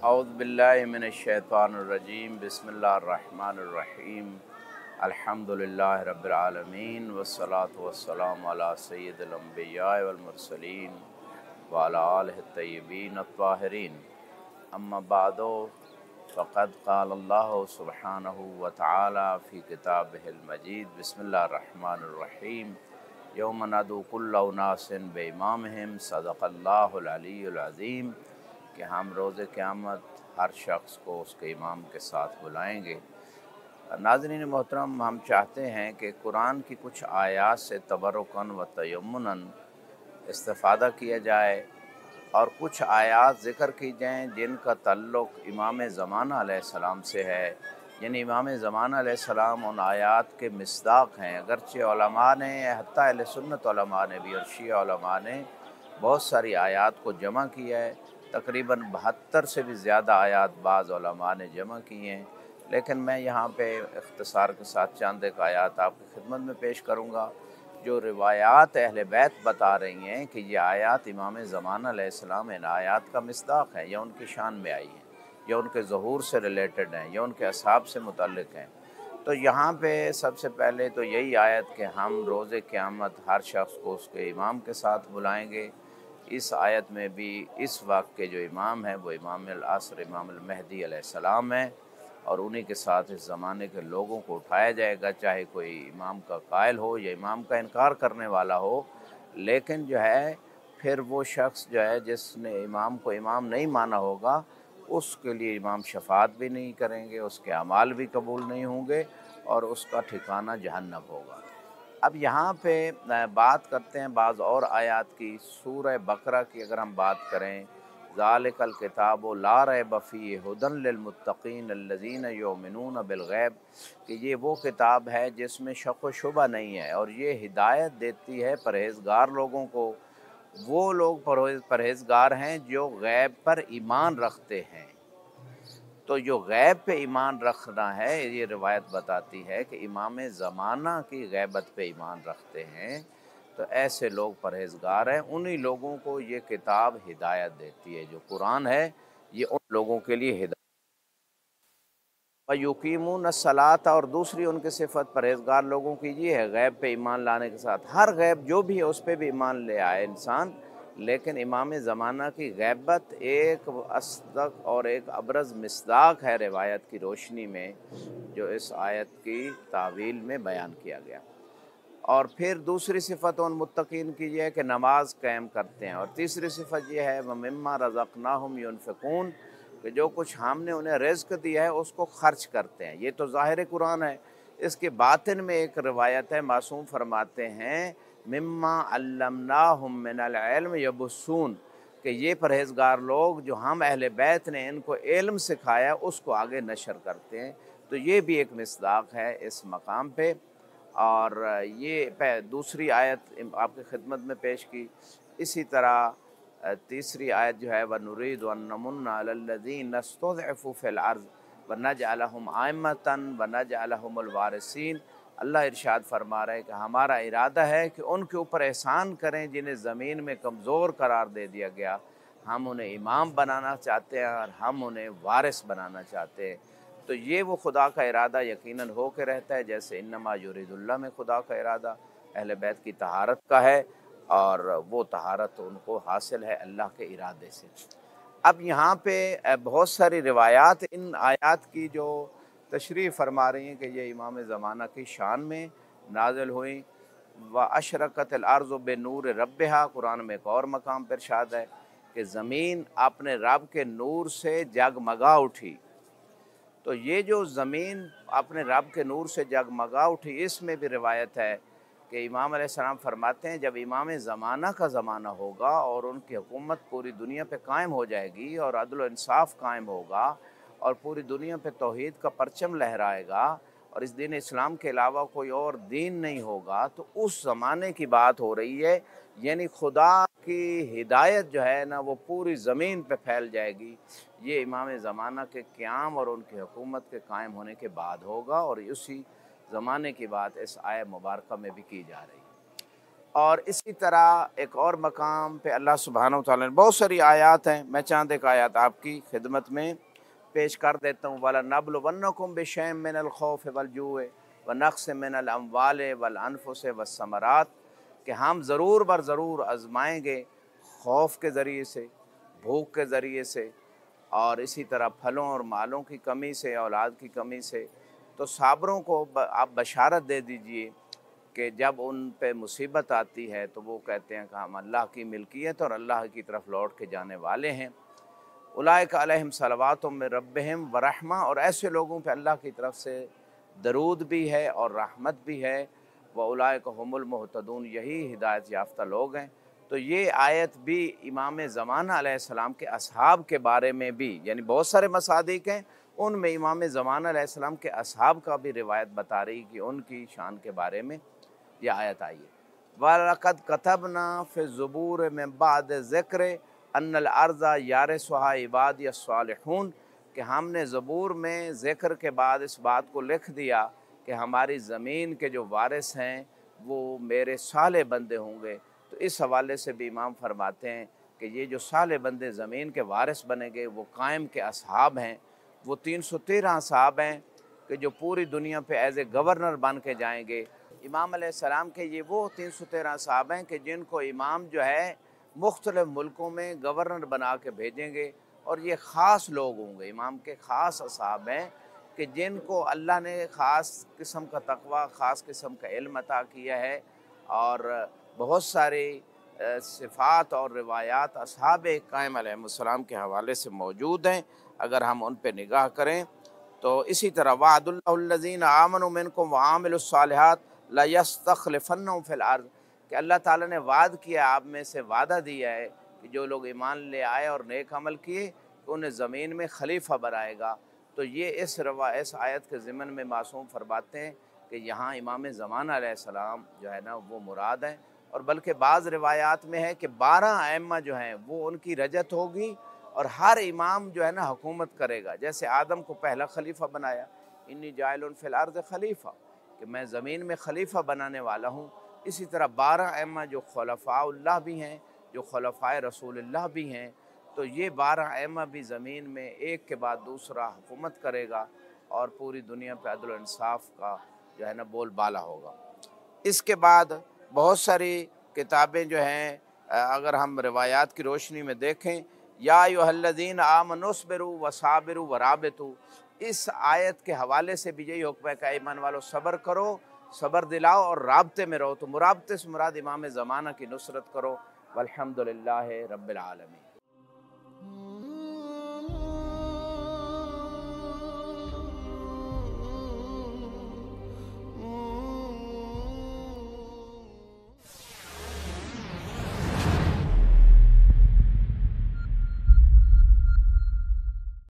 औज़ु बिल्लाहि मिनश्शैतानिर्रजीम बिस्मिल्लाहिर्रहमानिर्रहीम अल्हम्दुलिल्लाहि रब्बिल आलमीन वस्सलातु वस्सलामु अला सय्यिदिल अंबिया वल मुरसलीन व अला आलिहि तय्यबीन अत्ताहिरीन अम्मा बअदु फ़क़द क़ालल्लाहु सुब्हानहु व तआला फ़ी किताबिहिल मजीद बिस्मिल्लाहिर्रहमानिर्रहीम यौम नदू कुल्ला उनासिन बिइमामिहिम सदक़ल्लाहुल अलीयुल अज़ीम कि हम रोज़ क़यामत हर शख्स को उसके इमाम के साथ बुलाएंगे। नाज़रीन मोहतरम, हम चाहते हैं कि कुरान की कुछ आयात से तबरुकन व तयम्मुनन इस्तिफ़ादा किया जाए और कुछ आयात ज़िक्र की जाएँ जिनका तल्लुक़ इमाम ज़माना अलैहिस्सलाम से है। यानी इमाम ज़माना अलैहिस्सलाम उन आयात के मिस्दाक़ हैं। अगरचे उलमा ने, हत्ता अहले सुन्नत उलमा ने भी और शिया उलमा ने बहुत सारी आयात को जमा किया है। तकरीबन 72 से भी ज़्यादा आयात बाज़ उलमा ने जमा की हैं, लेकिन मैं यहाँ पे इख्तिसार के साथ चंद एक आयात आपकी खिदमत में पेश करूँगा जो रिवायात अहले बैत बता रही हैं कि ये आयात इमाम ज़माना अलैहिस्सलाम इन आयात का मिस्दाक़ है, या उनकी शान में आई हैं, या उनके ज़हूर से रिलेटेड हैं, या उनके असहाब से मुतल्लिक़ हैं। तो यहाँ पे सबसे पहले तो यही आयत कि हम रोज़े क़यामत हर शख्स को उसके इमाम के साथ बुलाएँगे। इस आयत में भी इस वक्त के जो इमाम हैं वो इमाम अल असर इमाम अल महदी अलैहिस्सलाम हैं, और उन्हीं के साथ इस ज़माने के लोगों को उठाया जाएगा, चाहे कोई इमाम का कायल हो या इमाम का इनकार करने वाला हो। लेकिन जो है फिर वो शख्स जो है जिसने इमाम को इमाम नहीं माना होगा, उसके लिए इमाम शफात भी नहीं करेंगे, उसके अमाल भी कबूल नहीं होंगे और उसका ठिकाना जहन्नम होगा। अब यहाँ पे बात करते हैं बाज़ और आयात की। सूरह बकरा की अगर हम बात करें, ज़ालिकल किताबु ला रैब फ़ीहि हुदन लिलमुत्तक़ीन अल्लज़ीना युमिनून बिलग़ैब, कि ये वो किताब है जिसमें शक व शुबा नहीं है और ये हिदायत देती है परहेज़गार लोगों को। वो लोग परहेज़गार हैं जो गैब पर ईमान रखते हैं। तो जो गैब पे ईमान रखना है, ये रिवायत बताती है कि इमाम ज़माना की गैबत पे ईमान रखते हैं, तो ऐसे लोग परहेज़गार हैं। उन्हीं लोगों को ये किताब हिदायत देती है। जो कुरान है ये उन लोगों के लिए हिदायत। युकीमून सलात, और दूसरी उनकी सिफत परहेज़गार लोगों की ये है गैब पे ईमान लाने के साथ हर गैब जो भी है उस पर भी ईमान ले आए इंसान। लेकिन इमाम ज़माना की गैबत एक असदक और एक अबरज़ मिस्दाक है रिवायत की रोशनी में, जो इस आयत की तावील में बयान किया गया। और फिर दूसरी सिफत उन मुत्तकीन की ये है कि नमाज कायम करते हैं, और तीसरी सिफत ये है व मिम्मा रज़क़नाहुम युनफ़िक़ून, कि जो कुछ हमने उन्हें रिज़्क़ दिया है उसको खर्च करते हैं। ये तो ज़ाहिर कुरान है। इसके बातिन में एक रिवायत है, मासूम फरमाते हैं मिम्मा अल्लमनाहुम मिनल इल्म यबसून, कि ये परहेज़गार लोग जो हम अहले बैत ने इनको इल्म सिखाया उसको आगे नशर करते हैं। तो ये भी एक मिस्दाक है इस मकाम पे। और ये दूसरी आयत आपकी खिदमत में पेश की। इसी तरह तीसरी आयत जो है व नुरीदु अन नमुन्ना अलल्लज़ीना इस्तुज़इफ़ू फ़िल अर्ज़ व नजअलहुम आइम्मतन व नजअलहुमुल वारिसीन। अल्लाह इरशाद फरमा रहे हैं कि हमारा इरादा है कि उनके ऊपर एहसान करें जिन्हें ज़मीन में कमज़ोर करार दे दिया गया। हम उन्हें इमाम बनाना चाहते हैं और हम उन्हें वारिस बनाना चाहते हैं। तो ये वो खुदा का इरादा यकीनन हो के रहता है, जैसे इन्नमा युरिदुल्लाह में खुदा का इरादा अहले बैत की तहारत का है, और वो तहारत उनको हासिल है अल्लाह के इरादे से। अब यहाँ पे बहुत सारी रिवायात इन आयात की जो तशरीह फरमा रही हैं कि ये इमाम ज़माना की शान में नाज़िल हुई। व अशरकतल अर्ज़ बेनूर रब्बिहा, कुरान में एक और मकाम पर इरशाद है कि ज़मीन अपने रब के नूर से जगमगा उठी। तो ये जो ज़मीन अपने रब के नूर से जगमगा उठी, इसमें भी रिवायत है कि इमाम अलैहिस्सलाम फरमाते हैं जब इमाम ज़माना का ज़माना होगा और उनकी हुकूमत पूरी दुनिया पे कायम हो जाएगी और अदल व इंसाफ कायम होगा और पूरी दुनिया पे तौहीद का परचम लहराएगा और इस दीन इस्लाम के अलावा कोई और दीन नहीं होगा, तो उस ज़माने की बात हो रही है। यानी खुदा की हिदायत जो है ना वो पूरी ज़मीन पे फैल जाएगी। ये इमाम ज़माना के क़याम और उनकी हुकूमत के कायम होने के बाद होगा, और उसी ज़माने की बात इस आयत मुबारका में भी की जा रही है। اور اسی طرح ایک اور مقام پہ اللہ سبحانہ و تعالیٰ نے بہت ساری آیات ہیں، میں چاند ایک آیات آپ کی خدمت میں پیش کر دیتا ہوں۔ وَلَنَبْلُوَنَّكُمْ بِشَيْءٍ مِّنَ الْخَوْفِ وَالْجُوعِ وَنَقْصٍ مِّنَ الْأَمْوَالِ وَالْأَنفُسِ وَالثَّمَرَاتِ، کہ ہم ضرور بر ضرور آزمائیں گے خوف کے ذریعے سے، بھوک کے ذریعے سے، اور اسی طرح پھلوں اور مالوں کی کمی سے، اولاد کی کمی سے۔ تو صابروں کو آپ بشارت دے دیجئے کہ جب ان پہ مصیبت آتی ہے تو وہ کہتے ہیں کہ ہم اللہ کی ملکیت اور اللہ کی طرف لوٹ کے جانے والے ہیں۔ اولئک علیہم صلوات من ربہم ورحمہ، اور ایسے لوگوں پہ اللہ کی طرف سے درود بھی ہے اور رحمت بھی ہے۔ واولئک هم المہتدون، یہی ہدایت یافتہ لوگ ہیں۔ تو یہ آیت بھی امام زمانہ علیہ السلام کے اصحاب کے بارے میں بھی، یعنی بہت سارے مصادیق ہیں، ان میں امام زمانہ علیہ السلام کے اصحاب کا بھی روایت بتا رہی کہ ان کی شان کے بارے میں یہ آیت آئی ہے۔ وَلَقَدْ كَتَبْنَا فِي الزُّبُورِ مِن بَعْدِ ذِكْرِ أَنَّ الْأَرْضَ يَرِثُهَا عِبَادِيَ الصَّالِحُونَ، کہ ہم نے زبور میں ذکر کے بعد اس بات کو لکھ دیا کہ ہماری زمین کے جو وارث ہیں وہ میرے صالح بندے ہوں گے۔ تو اس حوالے سے بھی امام فرماتے ہیں کہ یہ جو صالح بندے زمین کے وارث بنیں گے وہ قائم کے اصحاب ہیں، وہ 313 اصحاب ہیں کہ جو پوری دنیا پہ ایز اے گورنر بن کے جائیں گے۔ امام علیہ السلام کے یہ وہ 313 صحاب ہیں کہ جن کو امام جو ہے مختلف ملکوں میں گورنر بنا کے بھیجیں گے، اور یہ خاص لوگ ہوں گے، امام کے خاص اصحاب ہیں کہ جن کو اللہ نے خاص قسم کا تقوی، خاص قسم کا علم عطا کیا ہے، اور بہت سارے صفات اور روایات اصحاب قائم علیہ السلام کے حوالے سے موجود ہیں اگر ہم ان پہ نگاہ کریں۔ تو اسی طرح وعد اللہ الذین آمنوا منکم وعاملوا الصالحات لَيَسْتَخْلِفَنَّهُمْ فِي الْأَرْضِ، کہ اللہ تعالیٰ نے وعد کیا، آپ میں سے وعدہ دیا ہے کہ جو لوگ ایمان لے آئے اور نیک عمل کیے تو انہیں زمین میں خلیفہ بنائے گا۔ تو یہ اس آیت کے ضمن میں معصوم فرماتے ہیں کہ یہاں امام زمانہ علیہ السلام جو ہے نا وہ مراد ہیں، اور بلکہ بعض روایات میں ہے کہ 12 ائمہ جو ہیں وہ ان کی رجعت ہوگی، اور ہر امام جو ہے نا حکومت کرے گا، جیسے آدم کو پہلا خلیفہ بنایا، انی جاعل فی الارض خلیفہ، کہ میں زمین میں خلیفہ بنانے والا ہوں۔ اسی طرح 12 ائمہ جو خلفاء اللہ بھی ہیں، جو خلفاء رسول اللہ بھی ہیں، تو یہ 12 ائمہ بھی زمین میں ایک کے بعد دوسرا حکومت کرے گا، اور پوری دنیا پہ عدل و انصاف کا جو ہے نا بول بالا ہوگا۔ اس کے بعد بہت ساری کتابیں جو ہیں اگر ہم روایات کی روشنی میں دیکھیں، یا ایھا الذین آمنوا اصبروا وصابروا ورابطوا، اس آیت کے حوالے سے بھی یہی حکم ہے کہ ایمان والو صبر کرو، صبر دلاؤ اور رابطے میں رہو۔ تو مرابطے سے مراد امام زمانہ کی نصرت کرو۔ والحمدللہ رب العالمین۔